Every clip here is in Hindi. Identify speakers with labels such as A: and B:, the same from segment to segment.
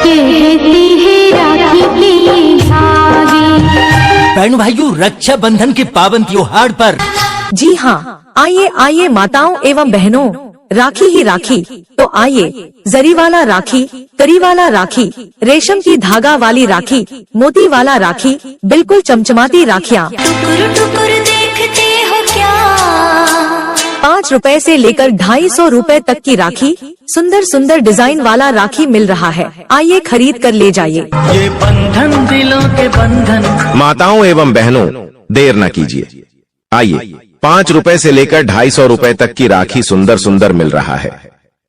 A: कहते हैं राखी के ये धागे।
B: बहनों भाइयों, रक्षाबंधन के पावन त्योहार पर
C: जी हाँ, आइए आइए माताओं एवं बहनों, राखी ही राखी। तो आइए, जरी वाला राखी, करी वाला राखी, रेशम की धागा वाली राखी, मोती वाला राखी, बिल्कुल चमचमाती राखियाँ।
A: टुकुर टुकुर देखते हो क्या?
C: 5 रुपए से लेकर 250 रुपए तक की राखी, सुंदर सुंदर डिजाइन वाला राखी मिल रहा है। आइए खरीद कर ले जाइए।
D: ये बंधन दिलों के बंधन।
E: माताओं एवं बहनों, देर न कीजिए, आइए 5 रुपए से लेकर 250 रुपए तक की राखी सुंदर सुंदर मिल रहा है।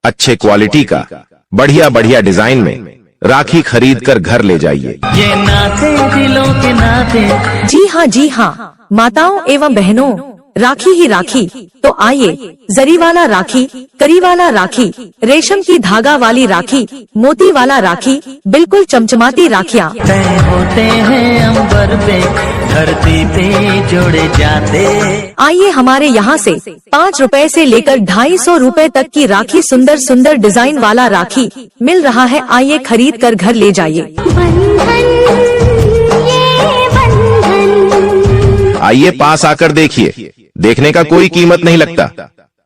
E: अच्छे क्वालिटी का बढ़िया बढ़िया डिजाइन में राखी खरीद कर घर ले जाइए।
D: ये नाते दिलों के नाते।
C: जी हाँ, माताओं एवं बहनों, राखी ही राखी। तो आइए, जरी वाला राखी, करी वाला राखी, रेशम की धागा वाली राखी, मोती वाला राखी, बिल्कुल चमचमाती राखियाँ।
D: तय होते हैं अंबर पे, धरती पे जोड़े जाते।
C: आइए हमारे यहाँ से 5 रुपए से लेकर 250 रुपए तक की राखी, सुंदर सुंदर डिजाइन वाला राखी मिल रहा है। आइए खरीद कर घर ले जाइए।
A: बंधन, ये बंधन।
E: आइए पास आकर देखिए, देखने का कोई कीमत नहीं लगता,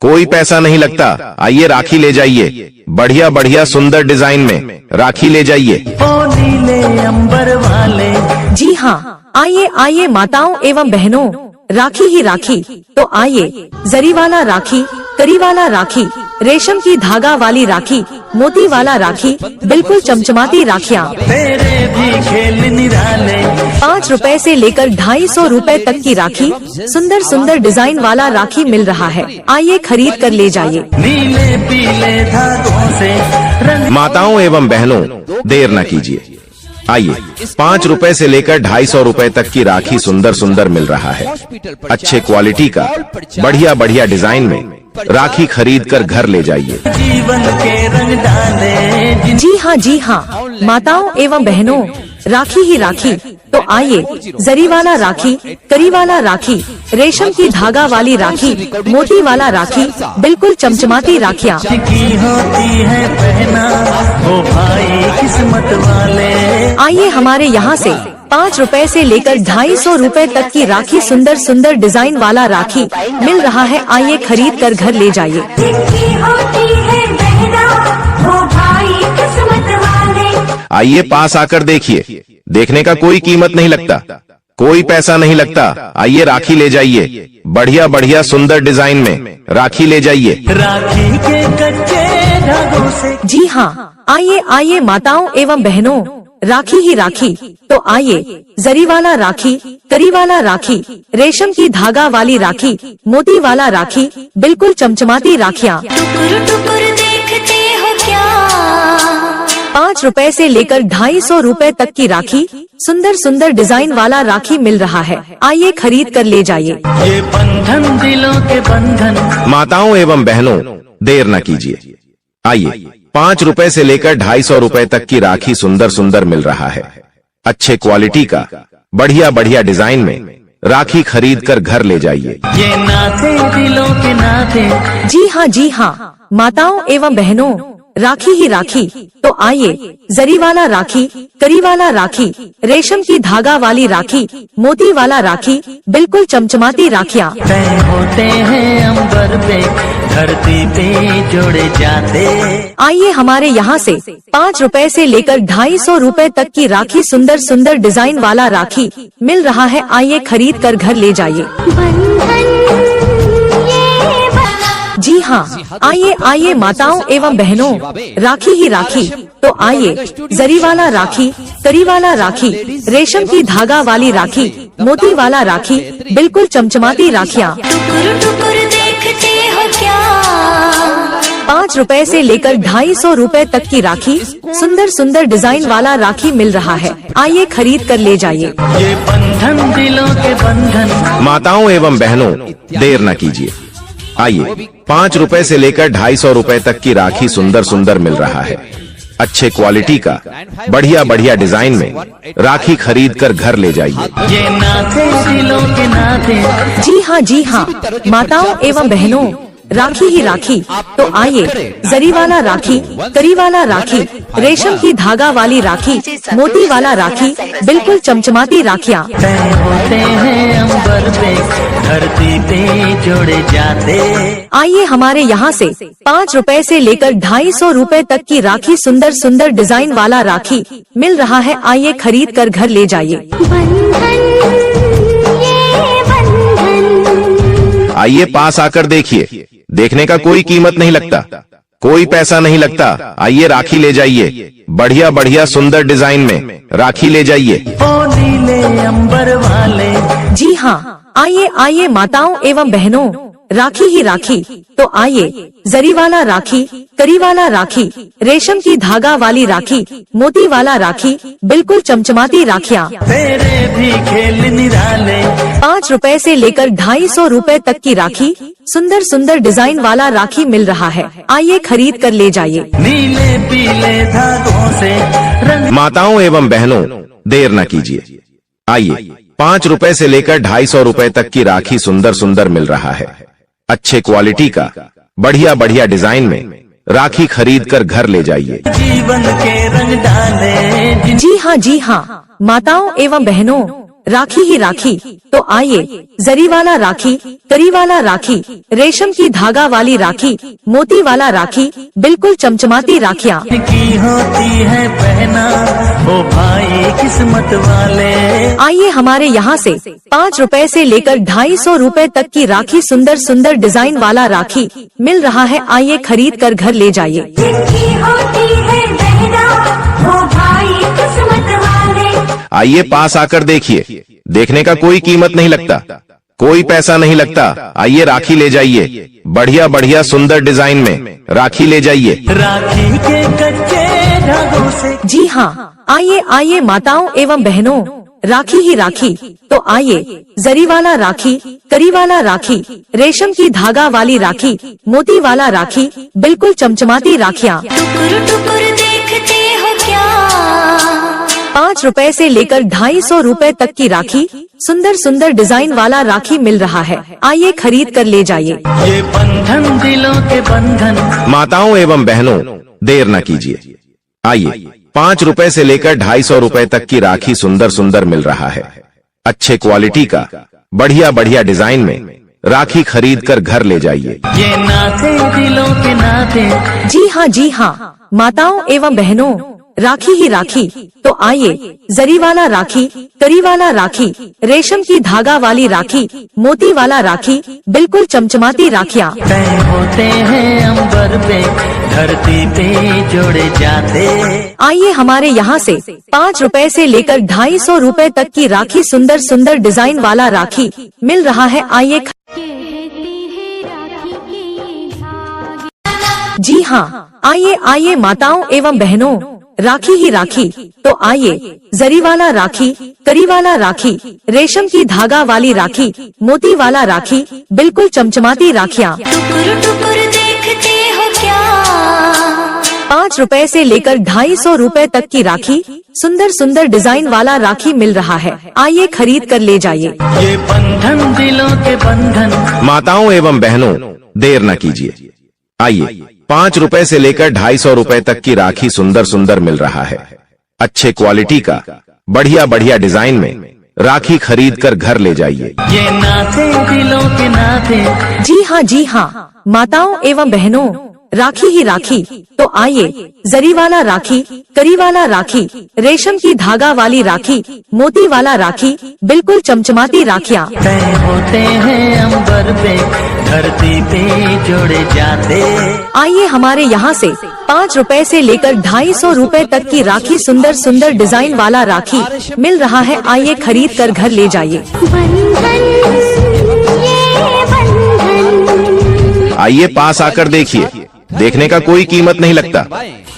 E: कोई पैसा नहीं लगता। आइए राखी ले जाइए, बढ़िया बढ़िया सुंदर डिजाइन में राखी ले जाइए।
D: ओ नीले अंबर वाले।
C: जी हाँ, आइए आइए माताओं एवं बहनों, राखी ही राखी। तो आइए, जरी वाला राखी, करी वाला राखी, रेशम की धागा वाली राखी, मोती वाला राखी, बिल्कुल चमचमाती राखियाँ।
D: तेरे भी खेल निराले।
C: 5 रुपए से लेकर 250 रुपए तक की राखी, सुंदर सुंदर डिजाइन वाला राखी मिल रहा है। आइए खरीद कर ले जाइए।
D: नीले पीले धागों से रंग।
E: माताओं एवं बहनों, देर न कीजिए, आइए 5 रुपए से लेकर 250 रुपए तक की राखी सुंदर सुंदर मिल रहा है। अच्छे क्वालिटी का बढ़िया बढ़िया डिजाइन में राखी खरीद कर घर ले जाइए।
D: जीवन के रंग डाले।
C: जी हाँ, माताओं एवं बहनों, राखी ही राखी। तो आइए, जरी वाला राखी, करी वाला राखी, रेशम की धागा वाली राखी, मोती वाला राखी, बिल्कुल चमचमाती राखियाँ।
D: की होती है पहना वो भाई किस्मत वाले।
C: आइए हमारे यहाँ से 5 रुपए से लेकर 250 रुपए तक की राखी, सुंदर सुंदर डिजाइन वाला राखी मिल रहा है। आइए खरीद कर घर ले जाइए।
A: जिनकी होती है बहना, वो भाई किस्मत वाले।
E: आइए पास आकर देखिए, देखने का कोई कीमत नहीं लगता, कोई पैसा नहीं लगता। आइए राखी ले जाइए, बढ़िया बढ़िया सुंदर डिजाइन में राखी ले जाइए।
D: राखी के कच्चे धागों से।
C: जी हाँ, आइए आइए माताओं एवं बहनों, राखी ही राखी। तो आइए, जरी वाला राखी, करी वाला राखी, रेशम की धागा वाली राखी, मोती वाला राखी, बिल्कुल चमचमाती राखियाँ।
A: टुकुर टुकुर देखते हो क्या?
C: 5 रुपए से लेकर 250 रुपए तक की राखी, सुंदर सुंदर डिजाइन वाला राखी मिल रहा है। आइए खरीद कर ले जाइए।
D: ये बंधन दिलों के बंधन।
E: माताओं एवं बहनों, देर न कीजिए, आइए 5 रुपए से लेकर 250 रुपए तक की राखी सुंदर सुंदर मिल रहा है। अच्छे क्वालिटी का बढ़िया बढ़िया डिजाइन में राखी खरीद कर घर ले जाइए।
D: ये नाते दिलों के नाते।
C: जी हाँ, माताओं एवं बहनों, राखी ही राखी। तो आइए, जरी वाला राखी, करी वाला राखी, रेशम की धागा वाली राखी, मोती वाला राखी, बिल्कुल चमचमाती राखियाँ।
D: तय होते हैं अंबर पे, धरती पे जोड़े जाते।
C: आइए हमारे यहाँ से 5 रुपए से लेकर 250 रुपए तक की राखी, सुंदर सुंदर डिजाइन वाला राखी मिल रहा है। आइए खरीद कर घर ले जाइए।
A: बंधन, ये बंधन।
C: जी हाँ, आइए आइए माताओं एवं बहनों, राखी ही राखी। तो आइए, जरी वाला राखी, करी वाला राखी, रेशम की धागा वाली राखी, मोती वाला राखी, बिल्कुल चमचमाती राखियाँ।
A: टुकुर टुकुर देखते हो क्या?
C: 5 रुपए से लेकर 250 रुपए तक की राखी, सुंदर सुंदर डिजाइन वाला राखी मिल रहा है। आइए खरीद कर ले जाइए।
D: ये बंधन दिलों के बंधन।
E: माताओं एवं बहनों, देर न कीजिए, आइए 5 रुपए से लेकर 250 रुपए तक की राखी सुंदर सुंदर मिल रहा है। अच्छे क्वालिटी का बढ़िया बढ़िया डिजाइन में राखी खरीद कर घर ले जाइए।
D: ये नाते दिलों के नाते।
C: जी हाँ, माताओं एवं बहनों, राखी ही राखी। तो आइए जरी वाला राखी, करी वाला राखी, रेशम की धागा वाली राखी, मोती वाला राखी, बिल्कुल चमचमाती राखियाँ।
D: तय होते हैं अंबर पे, धरती पे जोड़े जाते।
C: आइए हमारे यहाँ से 5 रुपए से लेकर 250 रुपए तक की राखी, सुंदर सुंदर डिजाइन वाला राखी मिल रहा है। आइए खरीद कर घर ले जाइए।
E: आइए पास आकर देखिए, देखने का कोई कीमत नहीं लगता, कोई पैसा नहीं लगता। आइए राखी ले जाइए, बढ़िया बढ़िया सुंदर डिजाइन में राखी ले जाइए।
D: ओ नीले अंबर वाले।
C: जी हाँ, आइए आइए माताओं एवं बहनों, राखी ही राखी। तो आइए जरी वाला राखी, करी वाला राखी, रेशम की धागा वाली राखी, मोती वाला राखी, बिल्कुल चमचमाती राखियाँ।
D: तेरे भी खेल निराले।
C: 5 रुपए से लेकर 250 रुपए तक की राखी, सुंदर सुंदर डिजाइन वाला राखी मिल रहा है। आइए खरीद कर ले जाइए।
D: नीले पीले धागों से रंग।
E: माताओं एवं बहनों, देर न कीजिए, आइए 5 रुपए से लेकर 250 रुपए तक की राखी सुंदर सुंदर मिल रहा है। अच्छे क्वालिटी का, बढ़िया बढ़िया डिजाइन में राखी खरीद कर घर ले जाइए।
D: जीवन के रंग डाले।
C: जी हाँ, माताओं एवं बहनों, राखी ही राखी। तो आइए जरी वाला राखी, करी वाला राखी, रेशम की धागा वाली राखी, मोती वाला राखी, बिल्कुल चमचमाती राखियाँ।
D: की होती है पहना ओ भाई किस्मत वाले।
C: आइए हमारे यहाँ से 5 रुपए से लेकर 250 रुपए तक की राखी, सुंदर सुंदर डिजाइन वाला राखी मिल रहा है। आइए खरीद कर घर ले जाइए।
A: जिनकी होती है बहना वो भाई किस्मत वाले।
E: आइए पास आकर देखिए, देखने का कोई कीमत नहीं लगता, कोई पैसा नहीं लगता। आइए राखी ले जाइए, बढ़िया बढ़िया सुंदर डिजाइन में राखी ले जाइए।
D: राखी के कच्चे धागों से।
C: जी हाँ, आइए आइए माताओं एवं बहनों, राखी ही राखी। तो आइए जरी वाला राखी, करी वाला राखी, रेशम की धागा वाली राखी, मोती वाला राखी, बिल्कुल चमचमाती राखियाँ।
A: टुकुर टुकुर देखते हो क्या?
C: 5 रुपए से लेकर 250 रुपए तक की राखी, सुंदर सुंदर डिजाइन वाला राखी मिल रहा है। आइए खरीद कर ले जाइए।
D: ये बंधन दिलों के बंधन।
E: माताओं एवं बहनों, देर न कीजिए, आइए 5 रुपए से लेकर 250 रुपए तक की राखी सुंदर सुंदर मिल रहा है। अच्छे क्वालिटी का, बढ़िया बढ़िया डिजाइन में राखी खरीद कर घर ले जाइए।
D: ये नाते दिलों के नाते।
C: जी हाँ, माताओं एवं बहनों, राखी ही राखी। तो आइए जरी वाला राखी, करी वाला राखी, रेशम की धागा वाली राखी, मोती वाला राखी, बिल्कुल चमचमाती राखियाँ।
D: तय होते हैं अंबर पे, धरती पे जोड़े जाते।
C: आइए हमारे यहाँ से 5 रुपए से लेकर 250 रुपए तक की राखी, सुंदर सुंदर डिजाइन वाला राखी मिल रहा है। आइए जी हाँ, आइए आइए माताओं एवं बहनों, राखी ही राखी। तो आइए जरी वाला राखी, करी वाला राखी, रेशम की धागा वाली राखी, मोती वाला राखी, बिल्कुल चमचमाती राखियाँ।
A: टुकुर टुकुर देखते हो क्या?
C: 5 रुपए से लेकर 250 रुपए तक की राखी, सुंदर सुंदर डिजाइन वाला राखी मिल रहा है। आइए खरीद कर ले जाइए।
D: ये बंधन दिलों के बंधन।
E: माताओं एवं बहनों, देर न कीजिए, आइए 5 रुपए से लेकर 250 रुपए तक की राखी सुंदर सुंदर मिल रहा है। अच्छे क्वालिटी का, बढ़िया बढ़िया डिजाइन में राखी खरीद कर घर ले जाइए।
D: ये नाते दिलों के नाते।
C: जी हाँ, माताओं एवं बहनों, राखी ही राखी। तो आइए जरी वाला राखी, करी वाला राखी, रेशम की धागा वाली राखी, मोती वाला राखी, बिल्कुल चमचमाती राखियाँ।
D: तय होते हैं अंबर पे, धरती पे जोड़े जाते।
C: आइए हमारे यहाँ से 5 रुपए से लेकर 250 रुपए तक की राखी, सुंदर सुंदर डिजाइन वाला राखी मिल रहा है। आइए खरीद कर घर ले जाइए।
E: आइए पास आकर देखिए, देखने का कोई कीमत नहीं लगता,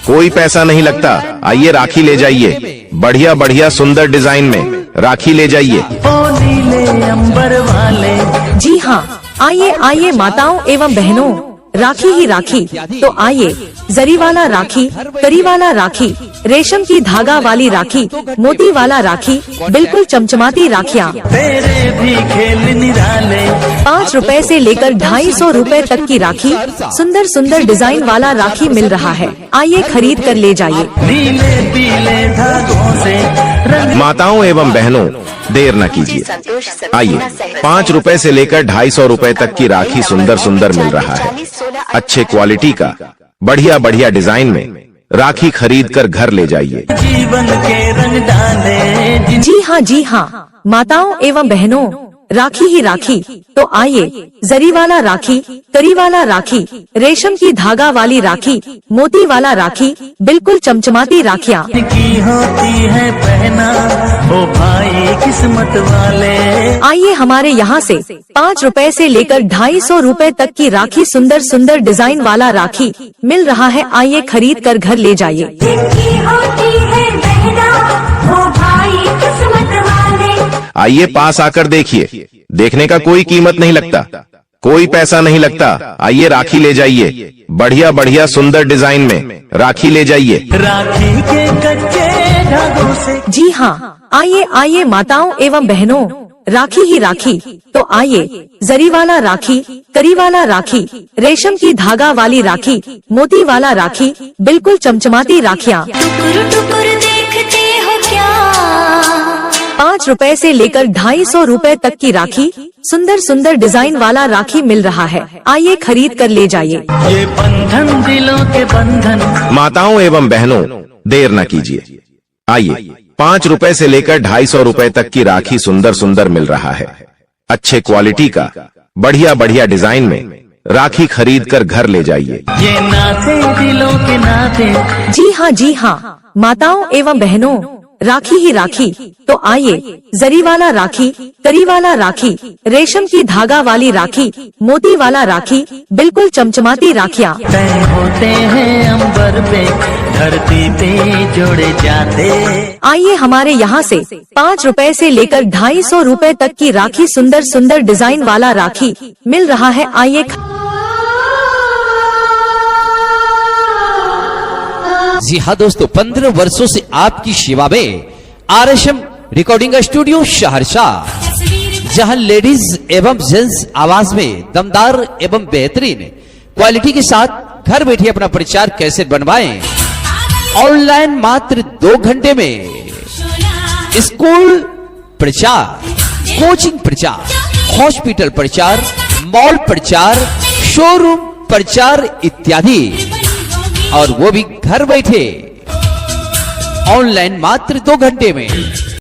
E: कोई पैसा नहीं लगता। आइए राखी ले जाइए, बढ़िया बढ़िया सुंदर डिजाइन में राखी ले जाइए।
D: ओ नीले अंबर वाले।
C: जी हाँ, आइए आइए माताओं एवं बहनों, राखी ही राखी। तो आइए जरी वाला राखी, करी वाला राखी, रेशम की धागा वाली राखी, मोती वाला राखी, बिल्कुल चमचमाती राखियाँ
D: तेरे भी खेल निराले
C: 5 रुपए से लेकर 250 रुपए तक की राखी, सुंदर सुंदर डिजाइन वाला राखी मिल रहा है। आइए खरीद कर ले जाइए।
D: नीले पीले धागों से रंग
E: माताओं एवं बहनों, देर न कीजिए, आइए 5 रुपए से लेकर 250 रुपए तक की राखी सुंदर सुंदर मिल रहा है। अच्छे क्वालिटी का बढ़िया बढ़िया डिजाइन में राखी खरीद कर घर ले जाइए।
D: जीवन के रंग डाले
C: जी हाँ, माताओं एवं बहनों, राखी ही राखी, तो आइए जरी वाला राखी, करी वाला राखी, रेशम की धागा वाली राखी, मोती वाला राखी, बिल्कुल चमचमाती राखियाँ
D: की होती है पहना ओ भाई किस्मत वाले।
C: आइए हमारे यहाँ से 5 रुपए से लेकर 250 रुपए तक की राखी, सुंदर सुंदर डिजाइन वाला राखी मिल रहा है। आइए खरीद कर घर ले जाइए।
A: जिनकी होती है बहना वो भाई किस्मत वाले।
E: आइए पास आकर देखिए, देखने का कोई कीमत नहीं लगता, कोई पैसा नहीं लगता। आइए राखी ले जाइए, बढ़िया बढ़िया सुंदर डिजाइन में राखी ले जाइए।
D: राखी के कच्चे धागों से
C: जी हाँ, आइए माताओं एवं बहनों, राखी ही राखी, तो आइए जरी वाला राखी, करी वाला राखी, रेशम की धागा वाली राखी, मोती वाला राखी, बिल्कुल चमचमाती राखियाँ
A: टुकुर टुकुर देखते हो क्या?
C: 5 रुपए से लेकर 250 रुपए तक की राखी, सुंदर सुंदर डिजाइन वाला राखी मिल रहा है। आइए खरीद कर ले जाइए।
D: ये बंधन दिलों के बंधन
E: माताओं एवं बहनों, देर न कीजिए, आइए 5 रुपए से लेकर 250 रुपए तक की राखी सुंदर सुंदर मिल रहा है। अच्छे क्वालिटी का बढ़िया बढ़िया डिजाइन में राखी खरीद कर घर ले जाइए।
D: ये नाते दिलों के नाते
C: जी हाँ, माताओं एवं बहनों, राखी ही राखी, तो आइए जरी वाला राखी, करी वाला राखी, रेशम की धागा वाली राखी, मोती वाला राखी, बिल्कुल चमचमाती राखियाँ
D: तय होते हैं अंबर पे धरती पे जोड़े जाते।
C: आइए हमारे यहाँ से 5 रुपए से लेकर 250 रुपए तक की राखी, सुंदर सुंदर डिजाइन वाला राखी मिल रहा है। आइए
F: जी हाँ दोस्तों, 15 वर्षों से आपकी सेवा में RSM रिकॉर्डिंग स्टूडियो सहरसा, जहां लेडीज एवं जेंट्स आवाज में दमदार एवं बेहतरीन क्वालिटी के साथ घर बैठे अपना प्रचार कैसे बनवाएं। ऑनलाइन मात्र 2 घंटे में स्कूल प्रचार, कोचिंग प्रचार, हॉस्पिटल प्रचार, मॉल प्रचार, शोरूम प्रचार इत्यादि, और वो भी घर बैठे ऑनलाइन मात्र 2 घंटे में।